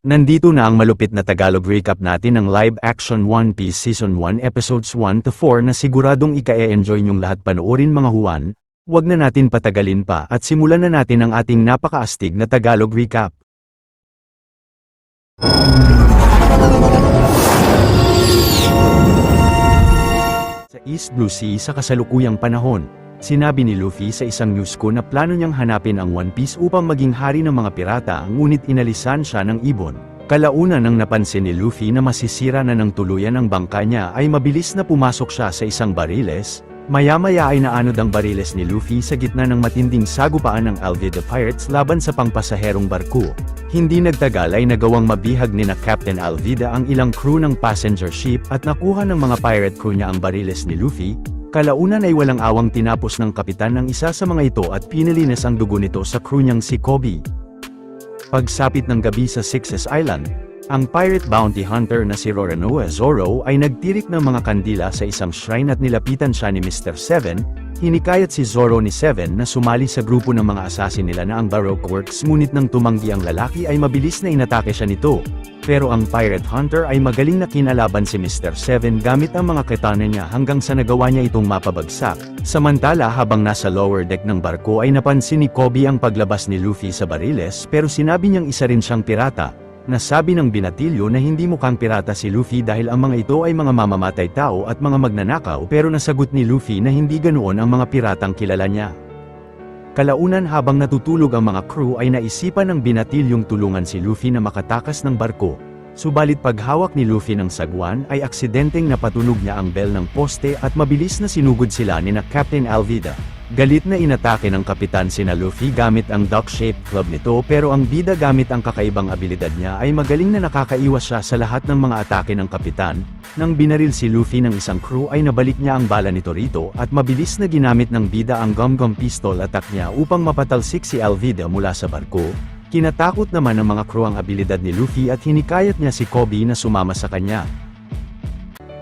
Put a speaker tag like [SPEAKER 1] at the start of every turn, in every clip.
[SPEAKER 1] Nandito na ang malupit na Tagalog recap natin ng live-action One Piece Season 1 Episodes 1 to 4 na siguradong ika-e-enjoy nyong lahat panoorin mga Juan. Huwag na natin patagalin pa at simulan na natin ang ating napakaastig na Tagalog recap. Sa East Blue Sea sa kasalukuyang panahon, sinabi ni Luffy sa isang news ko na plano niyang hanapin ang One Piece upang maging hari ng mga pirata, ngunit inalisan siya ng ibon. Kalaunan nang napansin ni Luffy na masisira na ng tuluyan ang bangka niya ay mabilis na pumasok siya sa isang bariles. Maya-maya ay naanod ang bariles ni Luffy sa gitna ng matinding sagupaan ng Alvida Pirates laban sa pangpasaherong barko. Hindi nagtagal ay nagawang mabihag ni na Captain Alvida ang ilang crew ng passenger ship at nakuha ng mga pirate crew niya ang bariles ni Luffy. Kalaunan ay walang awang tinapos ng kapitan ng isa sa mga ito at pinalinis ang dugo nito sa crew niyang si Kobe. Pagsapit ng gabi sa Sixes Island, ang pirate bounty hunter na si Roronoa Zoro ay nagtirik ng mga kandila sa isang shrine at nilapitan siya ni Mr. Seven. Hinikayat si Zoro ni Seven na sumali sa grupo ng mga assassin nila na ang Baroque Works, ngunit nang tumanggi ang lalaki ay mabilis na inatake siya nito. Pero ang pirate hunter ay magaling na kinalaban si Mr. Seven gamit ang mga katana niya hanggang sa nagawa niya itong mapabagsak. Samantala habang nasa lower deck ng barko ay napansin ni Kobe ang paglabas ni Luffy sa bariles, pero sinabi niyang isa rin siyang pirata. Nasabi ng binatilyo na hindi mukhang pirata si Luffy dahil ang mga ito ay mga mamamatay tao at mga magnanakaw, pero nasagot ni Luffy na hindi ganoon ang mga piratang kilala niya. Kalaunan habang natutulog ang mga crew ay naisipan ng binatilyong tulungan si Luffy na makatakas ng barko. Subalit paghawak ni Luffy ng sagwan ay aksidenteng napatunog niya ang bell ng poste at mabilis na sinugod sila ni na Captain Alvida. Galit na inatake ng kapitan sina Luffy gamit ang duck-shaped club nito, pero ang bida gamit ang kakaibang abilidad niya ay magaling na nakakaiwas siya sa lahat ng mga atake ng kapitan. Nang binaril si Luffy ng isang crew ay nabalik niya ang bala nito rito at mabilis na ginamit ng bida ang gum-gum pistol attack niya upang mapatalsik si Alvida mula sa barko. Kinatakot naman ng mga crew ang abilidad ni Luffy at hinikayat niya si Kobe na sumama sa kanya.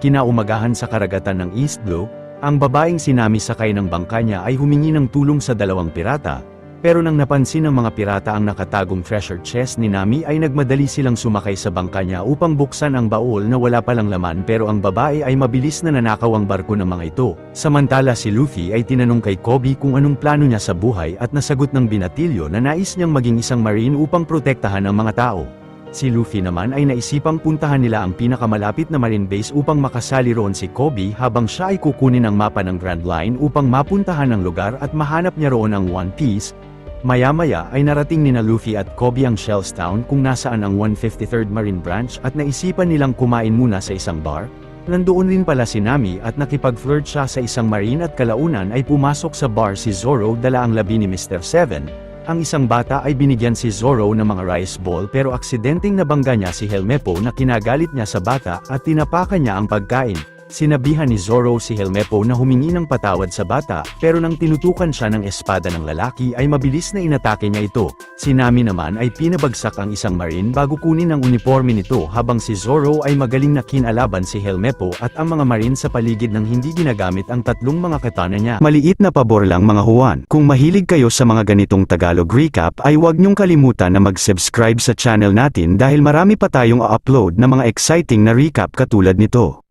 [SPEAKER 1] Kinaumagahan sa karagatan ng East Blue, ang babaeng sinami sakay ng bangka niya ay humingi ng tulong sa dalawang pirata, pero nang napansin ng mga pirata ang nakatagong treasure chest ni Nami ay nagmadali silang sumakay sa bangka niya upang buksan ang baul na wala palang laman, pero ang babae ay mabilis na nanakaw ang barko ng mga ito. Samantala si Luffy ay tinanong kay Kobe kung anong plano niya sa buhay at nasagot ng binatilyo na nais niyang maging isang marine upang protektahan ang mga tao. Si Luffy naman ay naisipang puntahan nila ang pinakamalapit na marine base upang makasali roon si Kobe habang siya ay kukunin ang mapa ng Grand Line upang mapuntahan ang lugar at mahanap niya roon ang One Piece. Maya-maya ay narating nina Luffy at Kobe ang Shells Town kung nasaan ang 153rd Marine Branch at naisipan nilang kumain muna sa isang bar. Nandoon rin pala si Nami at nakipag-flirt siya sa isang marine at kalaunan ay pumasok sa bar si Zoro dala ang labi ni Mr. Seven. Ang isang bata ay binigyan si Zoro ng mga rice ball, pero aksidenteng nabangga niya si Helmeppo na kinagalit niya sa bata at tinapakan niya ang pagkain. Sinabihan ni Zoro si Helmeppo na humingi ng patawad sa bata, pero nang tinutukan siya ng espada ng lalaki ay mabilis na inatake niya ito. Si Nami naman ay pinabagsak ang isang marine bago kunin ang uniforme nito, habang si Zoro ay magaling na kinalaban si Helmeppo at ang mga marine sa paligid nang hindi ginagamit ang tatlong mga katana niya. Maliit na pabor lang mga Juan, kung mahilig kayo sa mga ganitong Tagalog recap ay huwag niyong kalimutan na mag-subscribe sa channel natin dahil marami pa tayong upload na mga exciting na recap katulad nito.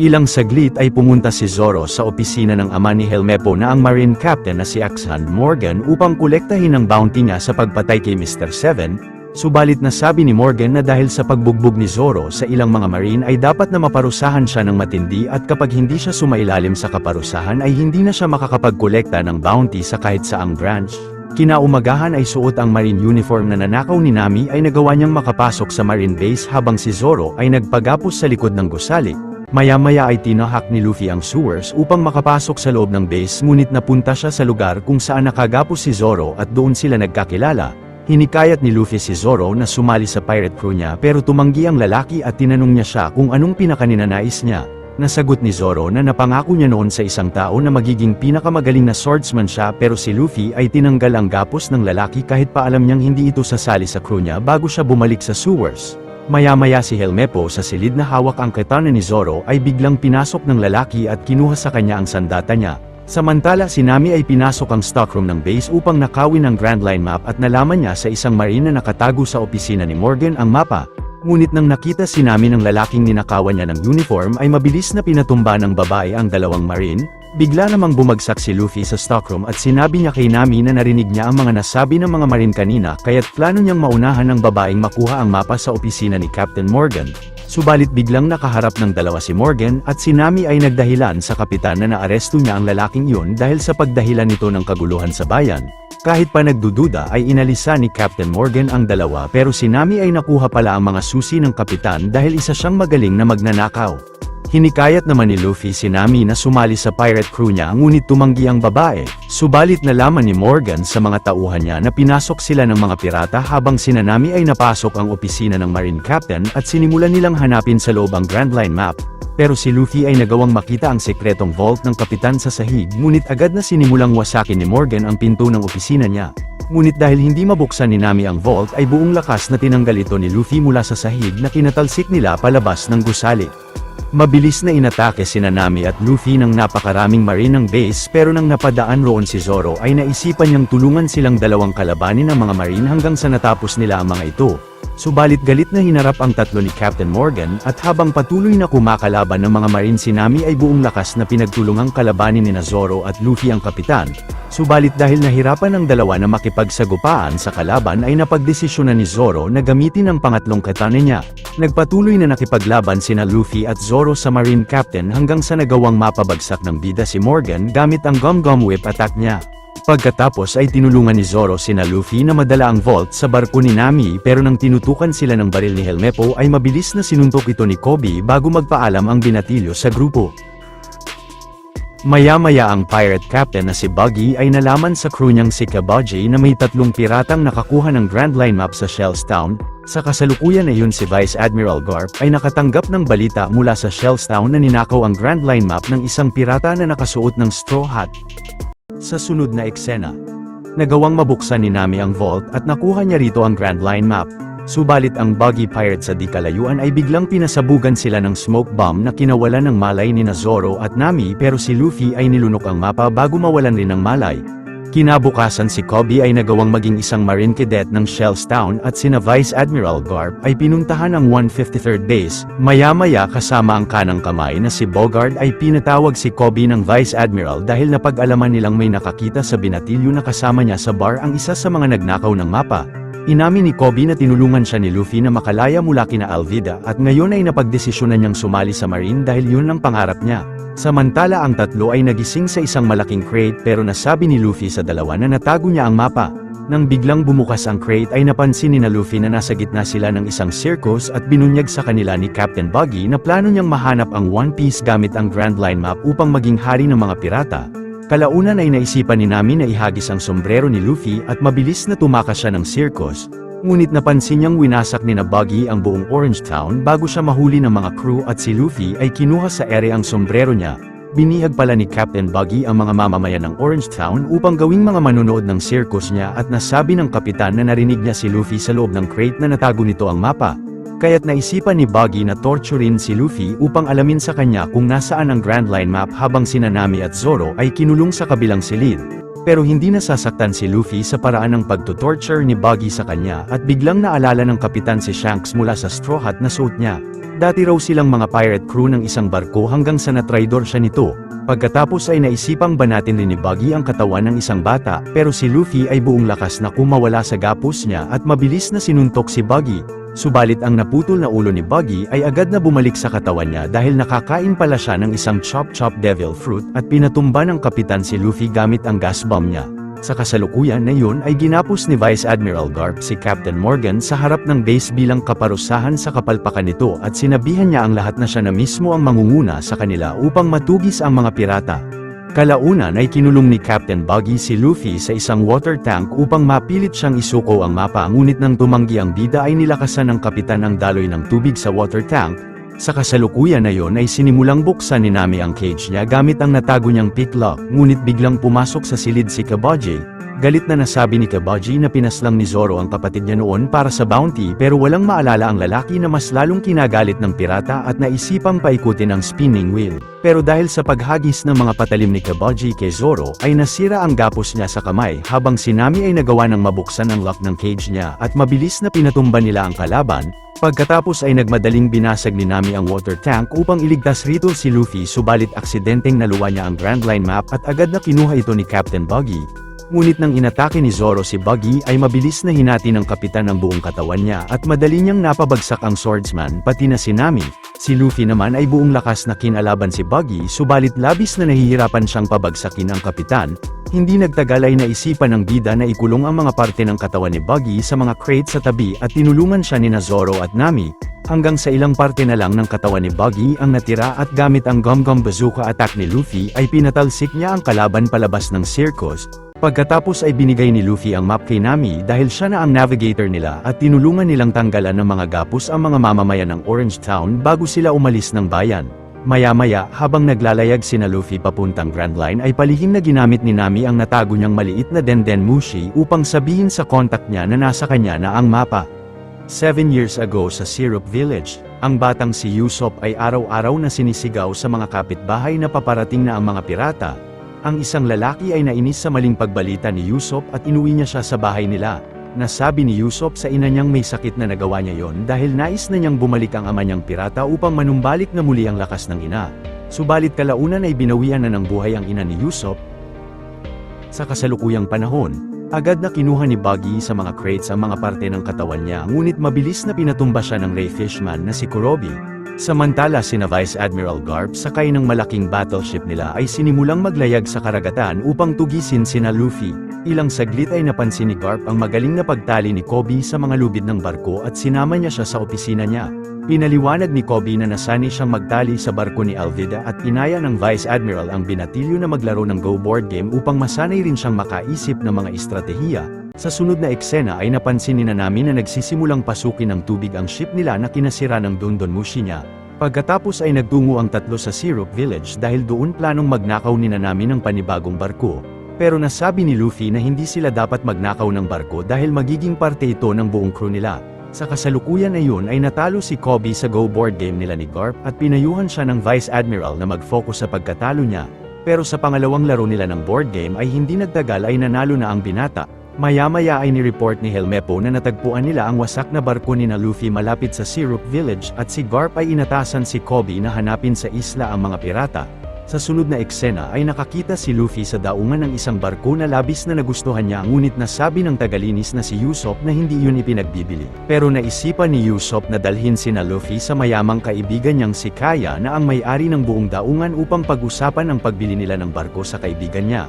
[SPEAKER 1] Ilang saglit ay pumunta si Zoro sa opisina ng ama ni Helmeppo na ang Marine Captain na si Axhan Morgan upang kolektahin ang bounty niya sa pagpatay kay Mr. Seven. Subalit nasabi ni Morgan na dahil sa pagbugbog ni Zoro sa ilang mga Marine ay dapat na maparusahan siya ng matindi at kapag hindi siya sumailalim sa kaparusahan ay hindi na siya makakapagkolekta ng bounty sa kahit saang branch. Kinaumagahan ay suot ang marine uniform na nanakaw ni Nami ay nagawa niyang makapasok sa marine base habang si Zoro ay nagpagapos sa likod ng gusali. Maya-maya ay tinahak ni Luffy ang sewers upang makapasok sa loob ng base, ngunit napunta siya sa lugar kung saan nakagapos si Zoro at doon sila nagkakilala. Hinikayat ni Luffy si Zoro na sumali sa pirate crew niya, pero tumanggi ang lalaki at tinanong niya siya kung anong pinakaninanais niya. Nasagot ni Zoro na napangako niya noon sa isang tao na magiging pinakamagaling na swordsman siya, pero si Luffy ay tinanggal ang gapos ng lalaki kahit pa alam niyang hindi ito sasali sa crew niya bago siya bumalik sa sewers. Maya-maya si Helmeppo sa silid na hawak ang katana ni Zoro ay biglang pinasok ng lalaki at kinuha sa kanya ang sandata niya. Samantala si Nami ay pinasok ang stockroom ng base upang nakawin ang Grand Line map at nalaman niya sa isang marine na nakatago sa opisina ni Morgan ang mapa. Ngunit nang nakita si Nami ng lalaking ninakawan niya ng uniform ay mabilis na pinatumba ng babae ang dalawang marine. Bigla namang bumagsak si Luffy sa stockroom at sinabi niya kay Nami na narinig niya ang mga nasabi ng mga marine kanina kaya't plano niyang maunahan ng babaeng makuha ang mapa sa opisina ni Captain Morgan. Subalit biglang nakaharap ng dalawa si Morgan at si Nami ay nagdahilan sa kapitan na naaresto niya ang lalaking yun dahil sa pagdahilan nito ng kaguluhan sa bayan. Kahit pa nagdududa ay inalisa ni Captain Morgan ang dalawa pero si Nami ay nakuha pala ang mga susi ng kapitan dahil isa siyang magaling na magnanakaw. Hinikayat naman ni Luffy si Nami na sumali sa pirate crew niya ngunit tumanggi ang babae, subalit nalaman ni Morgan sa mga tauhan niya na pinasok sila ng mga pirata habang sina Nami ay napasok ang opisina ng Marine Captain at sinimulan nilang hanapin sa loob ang Grand Line map. Pero si Luffy ay nagawang makita ang sekretong vault ng kapitan sa sahig ngunit agad na sinimulang wasakin ni Morgan ang pinto ng opisina niya. Ngunit dahil hindi mabuksan ni Nami ang vault ay buong lakas na tinanggal ito ni Luffy mula sa sahig na kinatalsik nila palabas ng gusali. Mabilis na inatake sina Nami at Luffy ng napakaraming marine ng base pero nang napadaan roon si Zoro ay naisipan niyang tulungan silang dalawang kalabanin ng mga marine hanggang sa natapos nila ang mga ito. Subalit galit na hinarap ang tatlo ni Captain Morgan at habang patuloy na kumakalaban ng mga marine si Nami ay buong lakas na pinagtulungang kalabanin ni Zoro at Luffy ang kapitan. Subalit dahil nahirapan ang dalawa na makipagsagupaan sa kalaban ay napagdesisyonan ni Zoro na gamitin ang pangatlong katana niya. Nagpatuloy na nakipaglaban sina Luffy at Zoro sa Marine Captain hanggang sa nagawang mapabagsak ng bida si Morgan gamit ang Gum Gum Whip attack niya. Pagkatapos ay tinulungan ni Zoro sina Luffy na madala ang vault sa barko ni Nami pero nang tinutukan sila ng baril ni Helmeppo ay mabilis na sinuntok ito ni Kobe bago magpaalam ang binatilyo sa grupo. Maya-maya ang pirate captain na si Buggy ay nalaman sa crew niyang si Kabaji na may tatlong piratang nakakuha ng Grand Line map sa Shells Town. Sa kasalukuyan na yun si Vice Admiral Garp ay nakatanggap ng balita mula sa Shells Town na ninakaw ang Grand Line map ng isang pirata na nakasuot ng straw hat. Sa sunod na eksena, nagawang mabuksan ni Nami ang vault at nakuha niya rito ang Grand Line map. Subalit ang Buggy Pirate sa di kalayuan ay biglang pinasabugan sila ng smoke bomb na kinawalan ng malay ni Zoro at Nami pero si Luffy ay nilunok ang mapa bago mawalan rin ng malay. Kinabukasan si Kobe ay nagawang maging isang Marine Cadet ng Shells Town at sina Vice Admiral Garp ay pinuntahan ang 153rd base. Maya-maya kasama ang kanang kamay na si Bogard ay pinatawag si Kobe ng Vice Admiral dahil napag-alaman nilang may nakakita sa binatilyo na kasama niya sa bar ang isa sa mga nagnakaw ng mapa. Inamin ni Kobe na tinulungan siya ni Luffy na makalaya mula kina Alvida at ngayon ay napagdesisyonan niyang sumali sa Marine dahil yun ang pangarap niya. Samantala ang tatlo ay nagising sa isang malaking crate pero nasabi ni Luffy sa dalawa na natago niya ang mapa. Nang biglang bumukas ang crate ay napansin ni Luffy na nasa gitna sila ng isang circus at binunyag sa kanila ni Captain Buggy na plano niyang mahanap ang One Piece gamit ang Grand Line map upang maging hari ng mga pirata. Kalaunan ay naisipan ni Nami na ihagis ang sombrero ni Luffy at mabilis na tumakas siya ng circus. Ngunit napansin niyang winasak ni Buggy ang buong Orange Town bago siya mahuli ng mga crew at si Luffy ay kinuha sa ere ang sombrero niya. Binihag pala ni Captain Buggy ang mga mamamayan ng Orange Town upang gawing mga manonood ng circus niya at nasabi ng kapitan na narinig niya si Luffy sa loob ng crate na natago nito ang mapa. Kaya't naisipan ni Buggy na torturin si Luffy upang alamin sa kanya kung nasaan ang Grand Line map habang sina Nami at Zoro ay kinulong sa kabilang silid. Pero hindi nasasaktan si Luffy sa paraan ng pagtutorture ni Buggy sa kanya at biglang naalala ng kapitan si Shanks mula sa straw hat na suot niya. Dati raw silang mga pirate crew ng isang barko hanggang sa natraidor siya nito. Pagkatapos ay naisipang banatin rin ni Buggy ang katawan ng isang bata pero si Luffy ay buong lakas na kumawala sa gapos niya at mabilis na sinuntok si Buggy. Subalit ang naputol na ulo ni Buggy ay agad na bumalik sa katawan niya dahil nakakain pala siya ng isang chop-chop devil fruit at pinatumba ng kapitan si Luffy gamit ang gas bomb niya. Sa kasalukuyan na yun ay ginapos ni Vice Admiral Garp si Captain Morgan sa harap ng base bilang kaparusahan sa kapalpakan nito at sinabihan niya ang lahat na siya na mismo ang mangunguna sa kanila upang matugis ang mga pirata. Kalaunan ay kinulong ni Captain Buggy si Luffy sa isang water tank upang mapilit siyang isuko ang mapa ngunit nang tumanggi ang bida ay nilakasan ng kapitan ang daloy ng tubig sa water tank. Sa kasalukuyan na yon ay sinimulang buksan ni Nami ang cage niya gamit ang natago niyang picklock, ngunit biglang pumasok sa silid si Kabaji. Galit na nasabi ni Kabaji na pinaslang ni Zoro ang kapatid niya noon para sa bounty pero walang maalala ang lalaki na mas lalong kinagalit ng pirata at naisipang paikutin ang spinning wheel. Pero dahil sa paghagis ng mga patalim ni Kabaji kay Zoro ay nasira ang gapos niya sa kamay habang si Nami ay nagawa ng mabuksan ang lock ng cage niya at mabilis na pinatumba nila ang kalaban. Pagkatapos ay nagmadaling binasag ni Nami ang water tank upang iligtas rito si Luffy subalit aksidenteng naluwa niya ang Grand Line map at agad na kinuha ito ni Captain Buggy. Ngunit nang inatake ni Zoro si Buggy ay mabilis na hinati ng kapitan ang buong katawan niya at madali niyang napabagsak ang swordsman pati na si Nami. Si Luffy naman ay buong lakas na kinalaban si Buggy subalit labis na nahihirapan siyang pabagsakin ang kapitan. Hindi nagtagal ay naisipan ng bida na ikulong ang mga parte ng katawan ni Buggy sa mga crate sa tabi at tinulungan siya ni Zoro at Nami, hanggang sa ilang parte na lang ng katawan ni Buggy ang natira at gamit ang Gum-Gum Bazooka attack ni Luffy ay pinatalsik niya ang kalaban palabas ng circus. Pagkatapos ay binigay ni Luffy ang map kay Nami dahil siya na ang navigator nila at tinulungan nilang tanggalan ng mga gapos ang mga mamamayan ng Orange Town bago sila umalis ng bayan. Maya-maya, habang naglalayag sina Luffy papuntang Grand Line ay palihim na ginamit ni Nami ang natago niyang maliit na Denden Mushi upang sabihin sa kontak niya na nasa kanya na ang mapa. 7 years ago sa Syrup Village, ang batang si Usopp ay araw-araw na sinisigaw sa mga kapitbahay na paparating na ang mga pirata. Ang isang lalaki ay nainis sa maling pagbalita ni Usopp at inuwi niya siya sa bahay nila. Nasabi ni Usopp sa ina niyang may sakit na nagawa niya yon dahil nais na niyang bumalik ang ama niyang pirata upang manumbalik na muli ang lakas ng ina. Subalit kalaunan ay binawian na ng buhay ang ina ni Usopp. Sa kasalukuyang panahon, agad na kinuha ni Buggy sa mga crates ang mga parte ng katawan niya ngunit mabilis na pinatumba siya ng Ray Fishman na si Kurobi. Samantala sina Vice Admiral Garp sakay ng malaking battleship nila ay sinimulang maglayag sa karagatan upang tugisin sina Luffy. Ilang saglit ay napansin ni Garp ang magaling na pagtali ni Kobe sa mga lubid ng barko at sinama niya siya sa opisina niya. Pinaliwanag ni Kobe na nasanay siyang magtali sa barko ni Alvida at inaya ng Vice Admiral ang binatilyo na maglaro ng Go board game upang masanay rin siyang makaisip ng mga estratehiya. Sa sunod na eksena ay napansin ni Nami na nagsisimulang pasukin ng tubig ang ship nila na kinasira ng Dundon Mushi niya. Pagkatapos ay nagtungo ang tatlo sa Syrup Village dahil doon planong magnakaw ni Nami ng panibagong barko. Pero nasabi ni Luffy na hindi sila dapat magnakaw ng barko dahil magiging parte ito ng buong crew nila. Sa kasalukuyan na yun ay natalo si Kobe sa Go board game nila ni Garp at pinayuhan siya ng Vice Admiral na mag-focus sa pagkatalo niya. Pero sa pangalawang laro nila ng board game ay hindi nagtagal ay nanalo na ang binata. Maya-maya ay ni-report ni Helmeppo na natagpuan nila ang wasak na barko ni na Luffy malapit sa Syrup Village at si Garp ay inatasan si Kobe na hanapin sa isla ang mga pirata. Sa sunod na eksena ay nakakita si Luffy sa daungan ng isang barko na labis na nagustuhan niya ngunit nasabi ng tagalinis na si Usopp na hindi yun ipinagbibili. Pero naisipan ni Usopp na dalhin sina Luffy sa mayamang kaibigan niyang si Kaya na ang may-ari ng buong daungan upang pag-usapan ang pagbili nila ng barko sa kaibigan niya.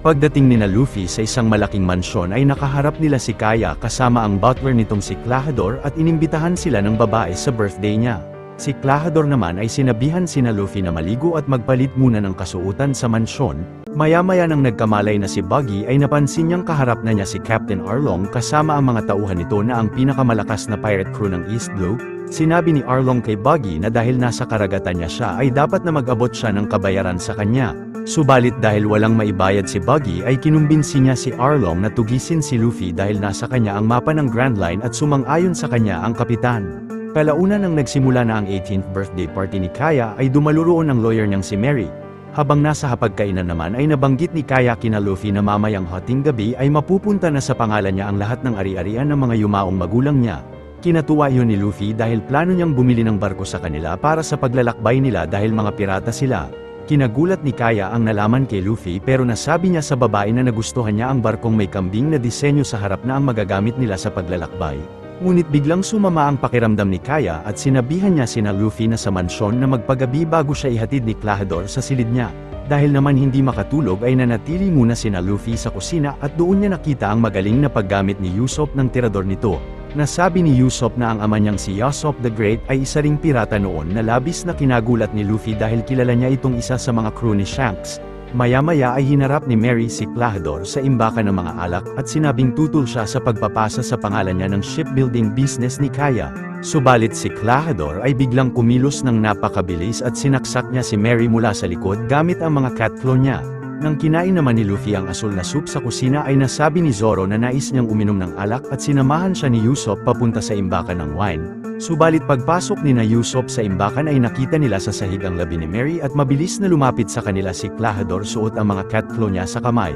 [SPEAKER 1] Pagdating ni na Luffy sa isang malaking mansyon ay nakaharap nila si Kaya kasama ang butler nitong si Klahadore at inimbitahan sila ng babae sa birthday niya. Si Klahadore naman ay sinabihan sina Luffy na maligo at magpalit muna ng kasuotan sa mansyon. Maya-maya nang nagkamalay na si Buggy ay napansin niyang kaharap na niya si Captain Arlong kasama ang mga tauhan nito na ang pinakamalakas na pirate crew ng East Blue. Sinabi ni Arlong kay Buggy na dahil nasa karagatan niya siya ay dapat na mag-abot siya ng kabayaran sa kanya. Subalit dahil walang maibayad si Buggy ay kinumbinsi niya si Arlong na tugisin si Luffy dahil nasa kanya ang mapa ng Grand Line at sumang-ayon sa kanya ang kapitan. Kalaunan nang nagsimula na ang 18th birthday party ni Kaya ay dumalo roon ang lawyer niyang si Mary. Habang nasa hapagkainan naman ay nabanggit ni Kaya kina Luffy na mamayang hating gabi ay mapupunta na sa pangalan niya ang lahat ng ari-arian ng mga yumaong magulang niya. Kinatuwa yun ni Luffy dahil plano niyang bumili ng barko sa kanila para sa paglalakbay nila dahil mga pirata sila. Kinagulat ni Kaya ang nalaman kay Luffy pero nasabi niya sa babae na nagustuhan niya ang barkong may kambing na disenyo sa harap na ang magagamit nila sa paglalakbay. Ngunit biglang sumama ang pakiramdam ni Kaya at sinabihan niya sina Luffy na sa mansyon na magpagabi bago siya ihatid ni Klahadore sa silid niya. Dahil naman hindi makatulog ay nanatili muna sina Luffy sa kusina at doon niya nakita ang magaling na paggamit ni Usopp ng tirador nito. Nasabi ni Usopp na ang ama niyang si Usopp the Great ay isa ring pirata noon na labis na kinagulat ni Luffy dahil kilala niya itong isa sa mga crew ni Shanks. Maya-maya ay hinarap ni Mary si Klahadore sa imbakan ng mga alak at sinabing tutol siya sa pagpapasa sa pangalan niya ng shipbuilding business ni Kaya. Subalit si Klahadore ay biglang kumilos ng napakabilis at sinaksak niya si Mary mula sa likod gamit ang mga cat claw niya. Nang kinain naman ni Luffy ang asul na soup sa kusina ay nasabi ni Zoro na nais niyang uminom ng alak at sinamahan siya ni Usopp papunta sa imbakan ng wine. Subalit pagpasok ni na Usopp sa imbakan ay nakita nila sa sahig ang labi ni Mary at mabilis na lumapit sa kanila si Klahadore suot ang mga cat claw niya sa kamay.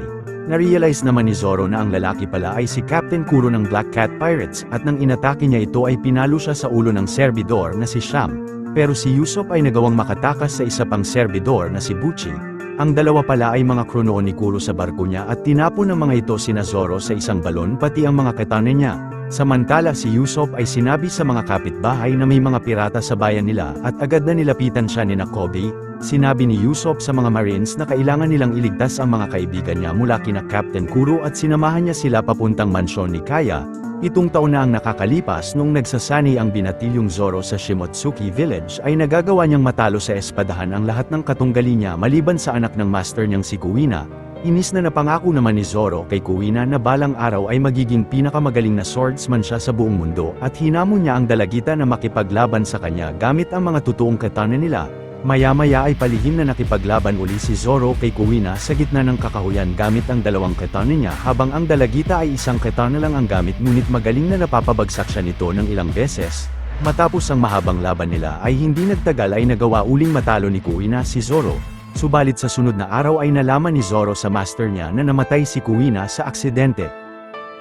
[SPEAKER 1] Narealize naman ni Zoro na ang lalaki pala ay si Captain Kuro ng Black Cat Pirates at nang inatake niya ito ay pinalo siya sa ulo ng servidor na si Sham. Pero si Usopp ay nagawang makatakas sa isa pang servidor na si Buchi. Ang dalawa pala ay mga kronoon ni Kuro sa barko niya at tinapon ng mga ito sina Zoro sa isang balon pati ang mga katana niya. Samantala si Usopp ay sinabi sa mga kapitbahay na may mga pirata sa bayan nila at agad na nilapitan siya ni Kobe. Sinabi ni Usopp sa mga Marines na kailangan nilang iligtas ang mga kaibigan niya mula kina Captain Kuro at sinamahan niya sila papuntang mansyon ni Kaya. 7 taon na ang nakakalipas nung nagsasani ang binatilyong Zoro sa Shimotsuki Village ay nagagawa niyang matalo sa espadahan ang lahat ng katunggali niya maliban sa anak ng master niyang si Kuina. Inis na napangako naman ni Zoro kay Kuina na balang araw ay magiging pinakamagaling na swordsman siya sa buong mundo at hinamon niya ang dalagita na makipaglaban sa kanya gamit ang mga totoong katana nila. Maya-maya ay palihim na nakipaglaban uli si Zoro kay Kuina sa gitna ng kakahuyan gamit ang dalawang katana niya habang ang dalagita ay isang katana lang ang gamit ngunit magaling na napapabagsak siya nito ng ilang beses. Matapos ang mahabang laban nila ay hindi nagtagal ay nagawa uling matalo ni Kuina si Zoro. Subalit sa sunod na araw ay nalaman ni Zoro sa master niya na namatay si Kuina sa aksidente.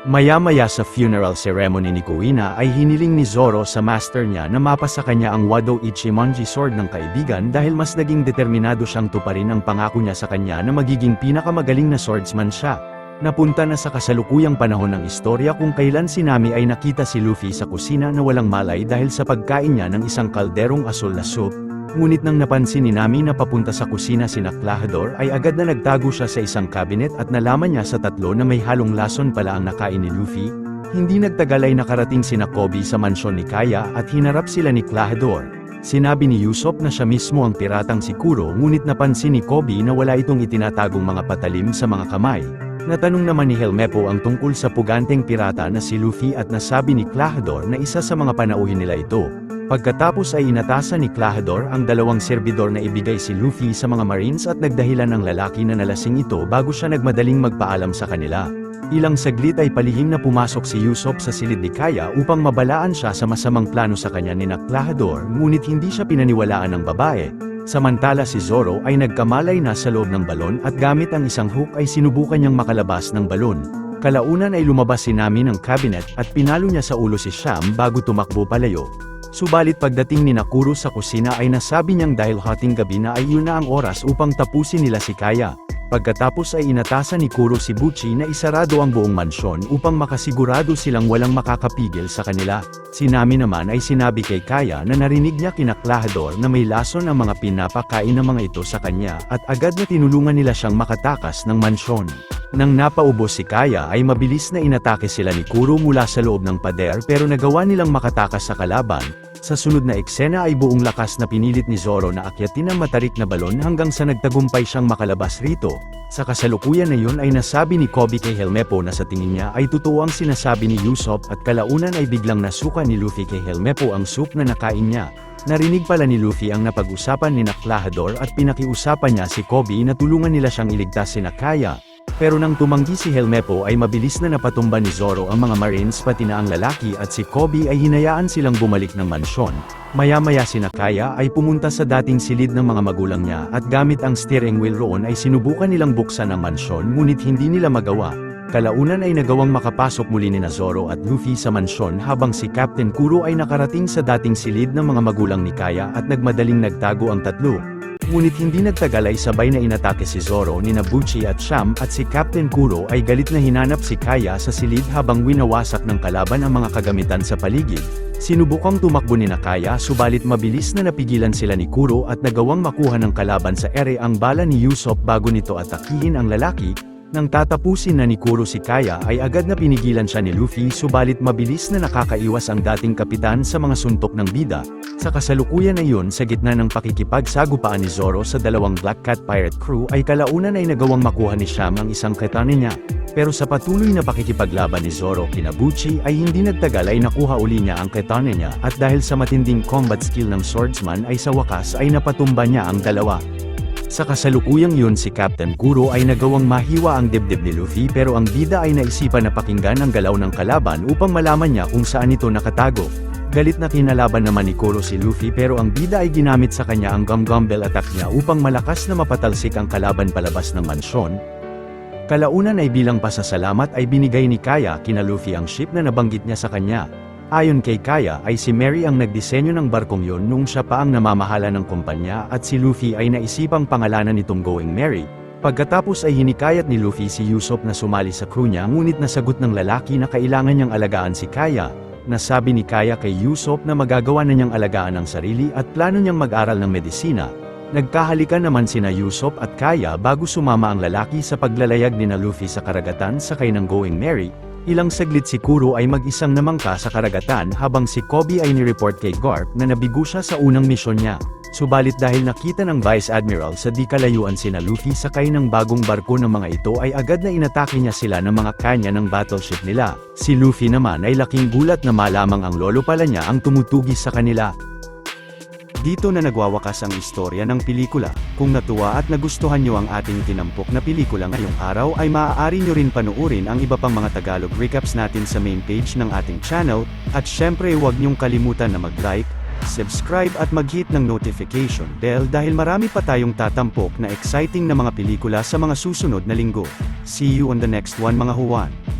[SPEAKER 1] Maya-maya sa funeral ceremony ni Kuina ay hiniling ni Zoro sa master niya na mapa sa kanya ang Wado Ichimonji sword ng kaibigan dahil mas naging determinado siyang tuparin ang pangako niya sa kanya na magiging pinakamagaling na swordsman siya. Napunta na sa kasalukuyang panahon ng istorya kung kailan si Nami ay nakita si Luffy sa kusina na walang malay dahil sa pagkain niya ng isang kalderong asul na soup. Ngunit nang napansin ni Nami na papunta sa kusina si Klahadore ay agad na nagtago siya sa isang cabinet at nalaman niya sa tatlo na may halong lason pala ang nakain ni Luffy. Hindi nagtagal ay nakarating si Kobe sa mansyon ni Kaya at hinarap sila ni Klahadore. Sinabi ni Usopp na siya mismo ang piratang si Kuro ngunit napansin ni Kobe na wala itong itinatagong mga patalim sa mga kamay. Natanong naman ni Helmeppo ang tungkol sa puganteng pirata na si Luffy at nasabi ni Klahadore na isa sa mga panauhin nila ito. Pagkatapos ay inatasan ni Klahadore ang dalawang serbidor na ibigay si Luffy sa mga Marines at nagdahilan ng lalaki na nalasing ito bago siya nagmadaling magpaalam sa kanila. Ilang saglit ay palihim na pumasok si Usopp sa silid ni Kaya upang mabalaan siya sa masamang plano sa kanya ni Klahadore ngunit hindi siya pinaniwalaan ng babae. Samantala si Zoro ay nagkamalay na sa loob ng balon at gamit ang isang hook ay sinubukan niyang makalabas ng balon. Kalaunan ay lumabas si Nami ng cabinet at pinalo niya sa ulo si Sham bago tumakbo palayo. Subalit pagdating ni Kuro sa kusina ay nasabi niyang dahil hating gabi na ay yun na ang oras upang tapusin nila si Kaya. Pagkatapos ay inatasan ni Kuro si Buchi na isarado ang buong mansyon upang makasigurado silang walang makakapigil sa kanila. Si Nami naman ay sinabi kay Kaya na narinig niya kina Klahadore na may lason ang mga pinapakain ng mga ito sa kanya at agad na tinulungan nila siyang makatakas ng mansyon. Nang napaubos si Kaya ay mabilis na inatake sila ni Kuro mula sa loob ng pader pero nagawa nilang makatakas sa kalaban. Sa sunod na eksena ay buong lakas na pinilit ni Zoro na akyatin ang matarik na balon hanggang sa nagtagumpay siyang makalabas rito. Sa kasalukuyan na yun ay nasabi ni Kobe kay Helmeppo na sa tingin niya ay totoo ang sinasabi ni Usopp at kalaunan ay biglang nasuka ni Luffy kay Helmeppo ang soup na nakain niya. Narinig pala ni Luffy ang napag-usapan ni Klahadore at pinakiusapan niya si Kobe na tulungan nila siyang iligtas si Kaya. Pero nang tumanggi si Helmeppo ay mabilis na napatumba ni Zoro ang mga Marines pati na ang lalaki at si Kobe ay hinayaan silang bumalik ng mansyon. Maya-maya si Kaya ay pumunta sa dating silid ng mga magulang niya at gamit ang steering wheel roon ay sinubukan nilang buksan ang mansyon ngunit hindi nila magawa. Kalaunan ay nagawang makapasok muli ni Zoro at Luffy sa mansyon habang si Captain Kuro ay nakarating sa dating silid ng mga magulang ni Kaya at nagmadaling nagtago ang tatlo. Ngunit hindi nagtagal ay sabay na inatake si Zoro ni Buchi at Sham at si Captain Kuro ay galit na hinanap si Kaya sa silid habang winawasak ng kalaban ang mga kagamitan sa paligid. Sinubukang tumakbo ni Kaya subalit mabilis na napigilan sila ni Kuro at nagawang makuha ng kalaban sa ere ang bala ni Usopp bago nito atakihin ang lalaki. Nang tatapusin na ni Kuro si Kaya ay agad na pinigilan siya ni Luffy subalit mabilis na nakakaiwas ang dating kapitan sa mga suntok ng bida. Sa kasalukuyan na yun sa gitna ng pakikipagsagupaan ni Zoro sa dalawang Black Cat Pirate crew ay kalaunan ay nagawang makuha ni Sham ang isang katana niya. Pero sa patuloy na pakikipaglaban ni Zoro kina Buchi ay hindi nagtagal ay nakuha uli niya ang katana niya at dahil sa matinding combat skill ng swordsman ay sa wakas ay napatumba niya ang dalawa. Sa kasalukuyang yun si Captain Kuro ay nagawang mahiwa ang dibdib ni Luffy pero ang bida ay naisipan na pakinggan ang galaw ng kalaban upang malaman niya kung saan ito nakatago. Galit na kinalaban naman ni Kuro si Luffy pero ang bida ay ginamit sa kanya ang Gum Bell attack niya upang malakas na mapatalsik ang kalaban palabas ng mansyon. Kalaunan ay bilang pasasalamat ay binigay ni Kaya kina Luffy ang ship na nabanggit niya sa kanya. Ayon kay Kaya ay si Mary ang nagdisenyo ng barkong yon nung siya pa ang namamahala ng kumpanya at si Luffy ay naisipang pangalanan nitong Going Merry. Pagkatapos ay hinikayat ni Luffy si Usopp na sumali sa crew niya ngunit nasagot ng lalaki na kailangan niyang alagaan si Kaya. Nasabi ni Kaya kay Usopp na magagawa na niyang alagaan ang sarili at plano niyang mag-aral ng medisina. Nagkahalikan naman sina Usopp at Kaya bago sumama ang lalaki sa paglalayag ni na Luffy sa karagatan sakay ng Going Merry. Ilang saglit si Kuro ay mag-isang namangka sa karagatan habang si Kobe ay nireport kay Garp na nabigo siya sa unang misyon niya. Subalit dahil nakita ng Vice Admiral sa di kalayuan sina Luffy sakay ng bagong barko ng mga ito ay agad na inatake niya sila ng mga kanya ng battleship nila. Si Luffy naman ay laking gulat na malamang ang lolo pala niya ang tumutugis sa kanila. Dito na nagwawakas ang istorya ng pelikula. Kung natuwa at nagustuhan nyo ang ating tinampok na pelikula ngayong araw ay maaari nyo rin panuorin ang iba pang mga Tagalog recaps natin sa main page ng ating channel, at syempre huwag nyong kalimutan na mag-like, subscribe at mag-hit ng notification bell dahil marami pa tayong tatampok na exciting na mga pelikula sa mga susunod na linggo. See you on the next one mga Huwan.